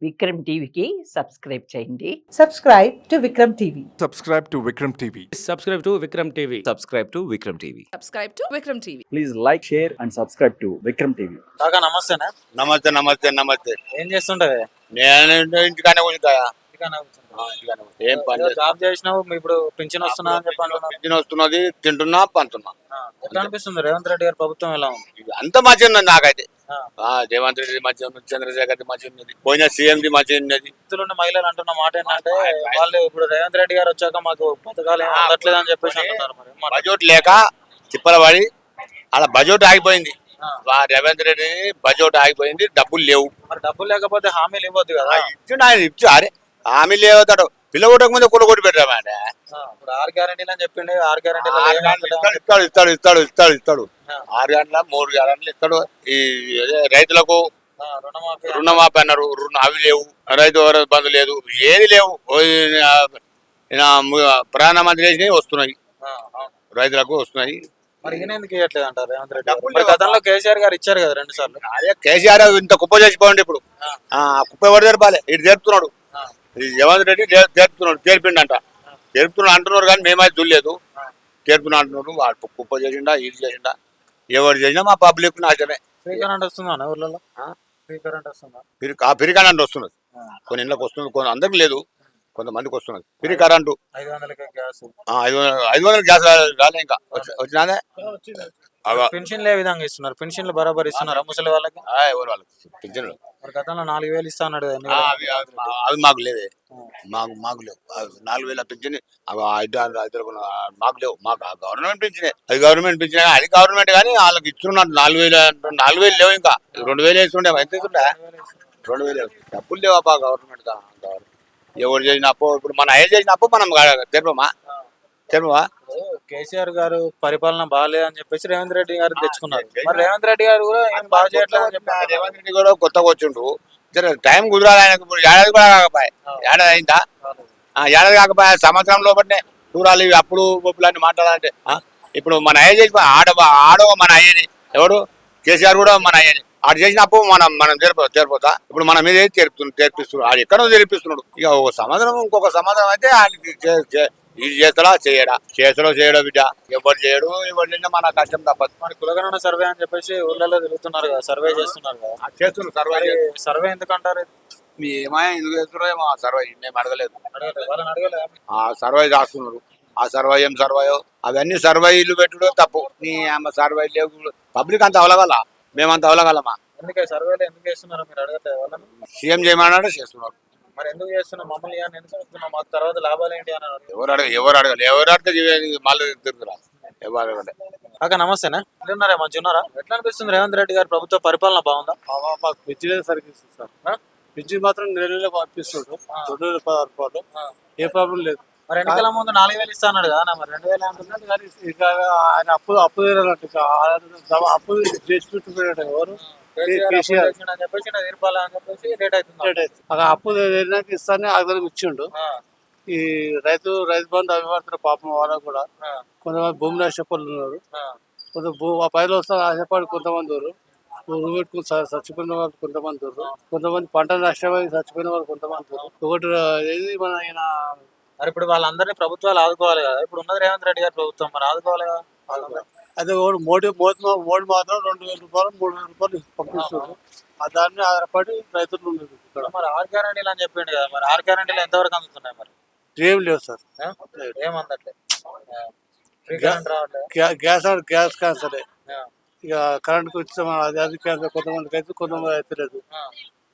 విక్రమ్ టీవీకి సబ్స్క్రైబ్ చేయండి. Subscribe to Vikram TV. Subscribe to Vikram TV. Subscribe to Vikram TV. Subscribe to Vikram TV. Subscribe to Vikram TV. Please like share and subscribe to Vikram TV. కాకా నమస్తేనా. నమస్తే నమస్తే నమస్తే. ఏం చేస్తుంటావే? నేను ఇంటికానే కూర్చుంటాయా? ఇంటికానే కూర్చుంటా. ఏం పని ఏదో జాబ్ చేసినావు, ఇప్పుడు పింఛన్ వస్తున్నా అని చెప్పి అంటున్నావు. పింఛన్ వస్తున్నది, తింటున్నా పంటున్నా. ఎట్లా అనిపిస్తుంది రేవంత్ రెడ్డి గారి ప్రభుత్వం ఎలా ఉంది? అంత మంచిగా ఉన్నది నాకైతే. రేవంత్ రెడ్డి మంచిగా ఉన్నది, చంద్రశేఖర్ మంచిగా ఉన్నది, పోయిన సీఎంది మంచిగా ఉన్నది. ఉన్న మహిళలు అంటున్న మాట ఏంటంటే వాళ్ళు ఇప్పుడు రేవంత్ రెడ్డి గారు వచ్చాక మాకు పథకాలు ఏం అందట్లేదు అని చెప్పేసి అంటున్నారు. మరి బడ్జెట్ లేక తిప్పల పడి అలా బడ్జెట్ ఆగిపోయింది. రేవంత్ రెడ్డి బడ్జెట్ ఆగిపోయింది, డబ్బులు లేవు. మరి డబ్బులు లేకపోతే హామీలు ఇవ్వద్దు కదా. ఇచ్చిండు ఆయన, ఇచ్చు అరే హామీలు లేవుతాడు. పిల్ల కొట్టక ముందే కుల కొట్టి పెట్టామంటే ఇప్పుడు 6 గ్యారెంటీలు అని చెప్పిండు. 6 గ్యారెంటీలు ఇస్తాడు ఇస్తాడు ఇస్తాడు ఇస్తాడు ఇస్తాడు 6 గంటల 3 గ్యారెంటీలు ఇస్తాడు. ఈ రైతులకు రుణమాఫీ అన్నారు, అవి లేవు. రైతు బంధు లేదు, ఏది లేవు. ప్రధానమంత్రి చేసినవి వస్తున్నాయి, రైతులకు వస్తున్నాయి. మరి ఈయన ఎందుకు ఇవ్వట్లేదు అంటారు రేవంత్ రెడ్డి? గతంలో కేసీఆర్ గారు ఇచ్చారు కదా 2 సార్లు. అదే కేసీఆర్ ఇంత కుప్ప చేసిపోండి. ఇప్పుడు కుప్ప ఎవరు తెరపాలి? ఇటు తెరుపుతున్నాడు రేవంత్ రెడ్డి, తెరిపిండంట. తెరుపుతున్నాడు అంటున్నారు కానీ మేమైతే చూడలేదు. తెరుపుతున్నా అంటున్నారు. వాడు కుప్ప చేసిండా, ఇది చేసిండా, ఎవరు చేసినా మా పబ్లిక్ నాశనమే. ఫ్రీ కరెంట్ వస్తుందా ఊర్లలో? ఫ్రీ కరెంట్ వస్తుందా? ఫ్రీ కరెంట్ వస్తున్నది, కొన్ని ఇళ్ళకి వస్తుంది, కొన్ని అందరికి లేదు, కొంతమందికి వస్తున్నది ఫ్రీ కరెంటు. 500 గ్యాస్, 500 గ్యాస్ రాలే ఇంకా. వచ్చినాదే. పెన్షన్లు ఏ విధంగా ఇస్తున్నారు? పెన్షన్లు బరాబర్ ఇస్తున్నారా ముసలి వాళ్ళకి? ఎవరు వాళ్ళకి పెన్షన్లు? మరి గతంలో 4000 ఇస్తా అన్నాడు. అవి మాకు లేవే, మాకు లేవు. 4000 పెన్షన్ మాకు లేవు. మాకు గవర్నమెంట్ పెంచినాయి, అది గవర్నమెంట్ పెంచినా. అది గవర్నమెంట్ కానీ వాళ్ళకి ఇస్తున్నట్టు 4000 లేవు. ఇంకా 2000 వేస్తుండే. ఎంత ఇస్తుండే? 2000. డబ్బులు లేవు అబ్బా గవర్నమెంట్. ఎవరు చేసిన అప్పు, ఇప్పుడు మన ఆయన చేసిన అప్పు మనం తెరపమా? కేసీఆర్ గారు పరిపాలన బాగాలేదని చెప్పేసి రేవంత్ రెడ్డి గారు తెచ్చుకున్నారు. మరి రేవంత్ రెడ్డి గారు కూడా ఏం బాగా చేయట్లేదు అని చెప్పి. రేవంత్ రెడ్డి కూడా కొత్తగా వచ్చిండు, టైం కుదరాలి ఆయనకు. ఇప్పుడు ఏడాది కూడా కాకపోయా, ఏడాది అయిందా? ఏడాది కాకపోయా, సంవత్సరం లోపలనే చూడాలి. అప్పుడు పప్పులన్నీ మాట్లాడాలంటే ఇప్పుడు మన అయ్య చేసి ఆడో మన అయ్యని, ఎవడు కేసీఆర్ కూడా మన అయ్యని. ఆడు చేసిన అప్పు మనం తెరిపోతా. ఇప్పుడు మన మీద తెరిపిస్తున్నాడు, ఆడు ఎక్కడో తెరిపిస్తున్నాడు. ఇక ఒక సంవత్సరం ఇంకొక సంవత్సరం అయితే ఆయనకి ఇది చేస్తాడా చేయడో బిడ్డ. ఎవరు చేయడు, ఎవరు చేసినా మన కష్టం తప్పదు. మరి కులగణన సర్వే అని చెప్పేసి ఊళ్ళలో తిరుగుతున్నారు కదా, సర్వే చేస్తున్నారు కదా. చేస్తున్నారు సర్వే ఎందుకంటారు? ఏమైనా ఎందుకు చేస్తున్నారో ఏమో. ఆ సర్వే మేము అడగలేదు. వాళ్ళని అడగలేదు. ఆ సర్వే చేస్తున్నారు. ఆ సర్వే ఏం సర్వేయో అవన్నీ సర్వేలు పెట్టుడో తప్పు. నీ అమ్మ సర్వే లేవు. పబ్లిక్ అంతా అవలగల, మేమంతా అవలగలమా? ఎందుకే సర్వేలు ఎందుకు చేస్తున్నారు మీరు అడగట్లేదు వాళ్ళని? సీఎం చేయమన్నాడు, చేస్తున్నారు. మరి ఎందుకు చేస్తున్నాం? మమ్మల్ని ఎందుకు అడుగుతున్నాం? మాకు తర్వాత లాభాలు ఏంటి అని ఎవరు అడిగితే మళ్ళీ తిరుగుతురా. ఎవరు అడగలే. కాక నమస్తేనా. ఉన్నారా? మంచిగా ఉన్నారా? ఎట్లా అనిపిస్తుంది రేవంత్ రెడ్డి గారి ప్రభుత్వ పరిపాలన బాగుందా? మాకు పింఛన్ సరికి ఇస్తుంది సార్. పింఛన్ మాత్రం నెలలో పంపిస్తుండ్రు, 2016 రూపాయలు. ఏ ప్రాబ్లం లేదు. మరి ఎన్నికల ముందు 4000 ఇస్తా అన్నాడు కదా, మరి 2000 అంటున్నాడు. కానీ ఇక ఆయన అప్పు తీరాలంటే అప్పు చేసి పెట్టుకున్నాడు ఎవరు? కేసీఆర్ అని చెప్పేసి తీర్పాలని చెప్పేసి రేట్ అవుతుంది. అప్పు తీరినాక ఇస్తానే ఆగ్రహం ఇచ్చిండు. ఈ రైతు బంధు అభివర్తన పాపం వాళ్ళకు కూడా కొంతమంది భూమి నష్టపడులు ఉన్నారు. కొంత పైలు వస్తారు ఆశపడి కొంతమంది ఉన్నారు. భూమి పెట్టుకుని చచ్చిపోయిన వాళ్ళు కొంతమంది ఉన్నారు. కొంతమంది పంట నష్టమై చచ్చిపోయిన వాళ్ళు కొంతమంది ఉన్నారు. ఒకటి ఏది మన ఆయన. మరి ఇప్పుడు వాళ్ళందరినీ ప్రభుత్వాలు ఆదుకోవాలి కదా. ఇప్పుడు ఉన్నది రేవంత్ రెడ్డి గారి ప్రభుత్వం, మరి ఆదుకోవాలి కదా. అదే మోడీ మాత్రం 2000 రూపాయలు 3000 రూపాయలు పంపిస్తున్నారు. దాన్ని ఆధారపడి రైతులు ఉన్నారు ఇక్కడ. మరి 6 గ్యారెంటీలు అని చెప్పిండు కదా, మరి 6 గ్యారెంటీలు ఎంతవరకు అందుతున్నాయి? మరి ఏం లేవు సార్, ఏమందట్లేదు. Gas cancer. ఇక కరెంట్కి వచ్చి అది క్యాన్సర్ కొంతమందికి అయితే, కొంతమంది అయితే లేదు.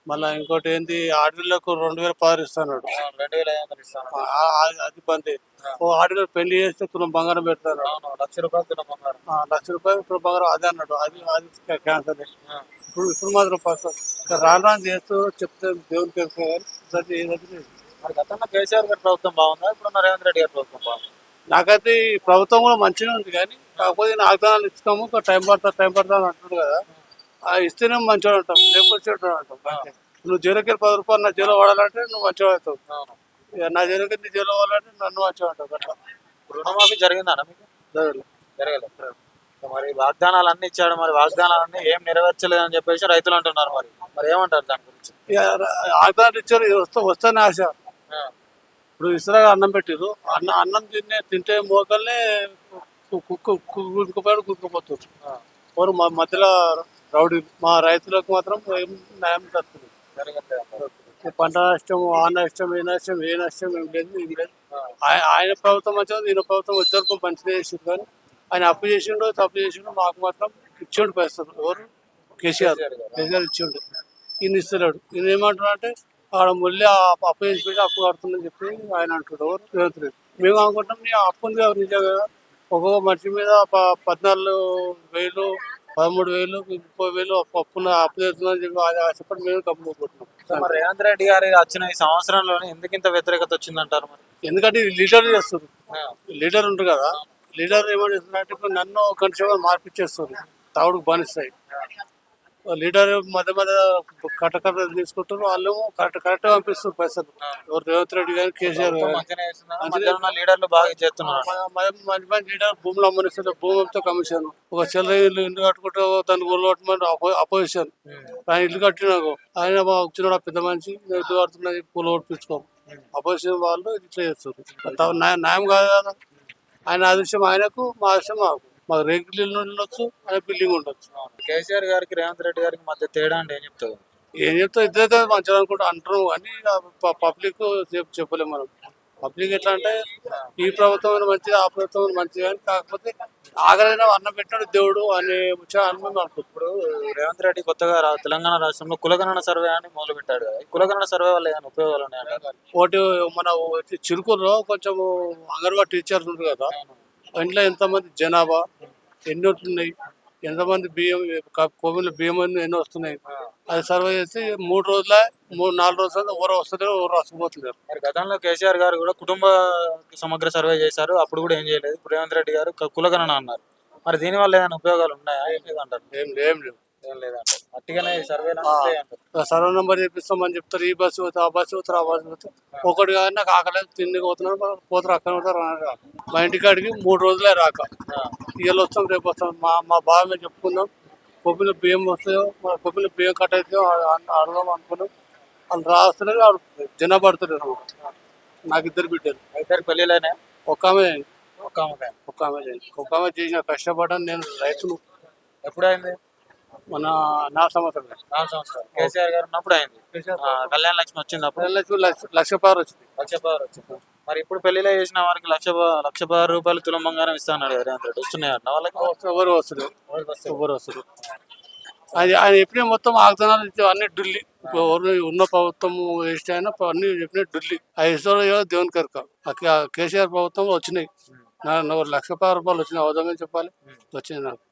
మళ్ళీ ఇంకోటి ఏంటి, ఆడపిల్లకు 2016 ఇస్తున్నాడు. 2500 ఇస్తాను. అది బంద్. ఆడపిల్ల పెళ్లి చేస్తే తులం బంగారం పెడతాడు. 1,00,000 రూపాయలు తులం బంగారం. 1,00,000 రూపాయలు తులం బంగారం అదే అన్నాడు. అది క్యాన్సర్. ఇప్పుడు మాత్రం రాను చేస్తూ చెప్తే దేవుని పేరు. మరి గతంలో కేసీఆర్ గారి ప్రభుత్వం బాగుందా, ఇప్పుడున్న రేవంత్ రెడ్డి గారి ప్రభుత్వం బాగుందా? నాకైతే ఈ ప్రభుత్వం కూడా మంచిగా ఉంది, కానీ కాకపోతే వాగ్దానాలు ఇస్తాము టైం పడుతుంది అని అంటున్నాడు కదా. ఇస్తేనే మంచిగా ఉంటాం, లేకపోతే అంటాం. నువ్వు జైలుకి 10 రూపాయలు నా జైలు వాడాలంటే నువ్వు మంచిగా అవుతావు. నా జైలుకి నీ జైలు వాడాలంటే నన్ను మంచిగా ఉంటావు. అట్లా రుణమాఫీ జరిగిందా మీకు? జరగలేదు. మరి వాగ్దానాలు అన్ని ఇచ్చాడు, మరి వాగ్దానాలన్నీ ఏం నెరవేర్చలేదు అని చెప్పేసి రైతులు అంటున్నారు. మరి ఏమంటారు దాని గురించి? ఆగ్రహాలు ఇచ్చారు, వస్తానే ఆశ. ఇప్పుడు ఇసురాగా అన్నం పెట్టిరు, అన్నం తింటే మోకల్ని గుర్తుకుపోతారు. ఎవరు మధ్యలో రౌడీ. మా రైతులకు మాత్రం ఏం న్యాయం దక్కుతుంది. పంట నష్టం, ఆ నష్టం, ఏ నష్టం ఏం లేదు. ఆయన ప్రభుత్వం మంచిగా, ఈయన ప్రభుత్వం ఇద్దరు మంచిగా చేసిండు. కానీ ఆయన అప్పు చేసిండు, తప్పు చేసిండు. మాకు మాత్రం ఇచ్చిండు పైసలు. ఎవరు? కేసీఆర్ ఇచ్చిండు. ఈయన ఇస్తలేడు. ఈయన ఏమంటున్నా అంటే ఆడ మళ్ళీ అప్పు చేసి పెట్టి అప్పు కడుతుందని చెప్పి ఆయన అంటున్నాడు. ఎవరు? రేవంత్ రెడ్డి. మేము అనుకుంటాం నీ అప్పు ఉంది కదా నిజంగా, ఒక్కొక్క మనిషి మీద 14,000, 13,000, 30,000 అప్పు చేస్తుందని చెప్పి అది ఆశపడి మేము కమ్ముకుంటున్నాం. మరి రేవంత్ రెడ్డి గారి వచ్చిన ఈ సంవత్సరంలోనే ఎందుకు ఇంత వ్యతిరేకత వచ్చిందంటారు? మరి ఎందుకంటే లీడర్ చేస్తారు. లీడర్ ఉంటారు కదా, లీడర్ ఏమని చేస్తున్నారంటే ఇప్పుడు నన్ను ఒక నిమిషం మార్పిచ్చేస్తారు, తావుడుకు బానిస్తాయి. లీడర్ మధ్య కట్ట తీసుకుంటారు, వాళ్ళు కరెక్ట్ పంపిస్తారు పైసలు. ఎవరు? రేవంత్ రెడ్డి గారు, కేసీఆర్ గారు. లీడర్లు బాగా చేస్తున్నారు. మంచి మంచి లీడర్ భూములు అమ్మనిస్తారు. భూమితో కమిషన్. ఒక చిల్లర ఇల్లు కట్టుకుంటే దాన్ని కొట్టమని అపోజిషన్. ఆయన ఇల్లు కట్టినాకు ఆయన వచ్చిన పెద్ద మనిషి ఇల్లు కడుతున్నది పూలు ఓడిపించుకో. అపోజిషన్ వాళ్ళు ఇట్లా చేస్తారు. న్యాయం కాదు కదా. ఆయన అదృశ్యం ఆయనకు, మా అదృశ్యం మాకు రేకులు ఉండొచ్చు, ఆయన బిల్డింగ్ ఉండొచ్చు. కేసీఆర్ గారికి రేవంత్ రెడ్డి గారికి మధ్య తేడా అంటే ఏం చెప్తావు? ఏం చెప్తా, ఇద్దరైతే మంచిగా అనుకుంటా అంటారు. కానీ పబ్లిక్ చెప్పలేము మనం. పబ్లిక్ ఎట్లా అంటే ఈ ప్రభుత్వం మంచిది, ఆ ప్రభుత్వం మంచిది. కానీ కాకపోతే ఆగరైనా అన్నం పెట్టాడు దేవుడు అనే అనుభవం అనుకుంటుంది. ఇప్పుడు రేవంత్ రెడ్డి కొత్తగా తెలంగాణ రాష్ట్రంలో కులగణన సర్వే అని మొదలు పెట్టాడు కదా. ఈ కులగణన సర్వే వల్ల ఏమైనా ఉపయోగాలు ఉన్నాయంట? ఒకటి మన చిరుకూరులో కొంచెం అంగన్వాడీ టీచర్స్ ఉంటారు కదా, ఇంట్లో ఎంతమంది జనాభా, ఎన్ని ఉంటున్నాయి, ఎంతమంది బియ్యం, కోవిల బియ్యం ఎన్ని వస్తున్నాయి, అది సర్వే చేస్తే 3 రోజుల 4 రోజుల ఎవరు వస్తలేరు, ఎవరు రాసుకుపోతున్నారు. మరి గతంలో కేసీఆర్ గారు కూడా కుటుంబ సమగ్ర సర్వే చేశారు, అప్పుడు కూడా ఏం చేయలేదు. ఇప్పుడు రేవంత్ రెడ్డి గారు కులగణన అన్నారు. మరి దీనివల్ల ఏమైనా ఉపయోగాలు ఉన్నాయా? ఏం లేదంటారు. ఏం లేవు. ఏం లేదంటారు. అట్టిగానే సర్వే సర్వే నెంబర్ చేపిస్తామని చెప్తారు. ఈ బస్సు పోతే, ఆ బస్సు పోతారు, ఆ బస్సు పోతే. ఒకటి కానీ నాకు ఆకలేదు, తిండి పోతున్నారు, పోతారు, అక్కడ పోతారు. మా ఇంటికాడికి 3 రోజులే రాక, ఇవాళ వస్తాం రేపు వస్తాం. మా బావ మీద చెప్పుకుందాం, కొబ్బిలో బియ్యం వస్తాయో, మా కొబ్బిలో బియ్యం కట్ అవుతాయో అడదాం అనుకున్నాం. వాళ్ళు రాస్తున్నారు, వాళ్ళు జన పడుతున్నారు. నాకు 2 బిడ్డలు. ఇద్దరు పెళ్ళిళ్ళైనా? ఒక ఆమె ఒక్క చేసిన కష్టపడ్డాను నేను. రైతులు ఎప్పుడైంది? మన 4 సంవత్సరాలు. 4 సంవత్సరాలు కేసీఆర్ గారు ఉన్నప్పుడు అయింది. కళ్యాణ లక్ష్మి వచ్చింది అప్పుడు. లక్ష పారు వచ్చింది. మరి ఇప్పుడు పెళ్లిలో చేసిన వారికి 1,10,000 రూపాయలు తులం బంగారం ఇస్తా అన్నాడు రేవంత్ రెడ్డి. వస్తున్నాయన్న వాళ్ళకి? ఎవరు వస్తారు. ఆయన ఎప్పుడే మొత్తం వాగ్దానాలు ఇచ్చే అన్ని ఢిల్లీ. ఎవరు ఉన్న ప్రభుత్వం వేస్ట్ అయినా అన్ని చెప్పిన ఢిల్లీ. 5 సంవత్సరాలు దేవుని కనుక కేసీఆర్ ప్రభుత్వం వచ్చినాయి. 1,10,000 రూపాయలు వచ్చినాయి. అవదామని చెప్పాలి, వచ్చింది నాకు.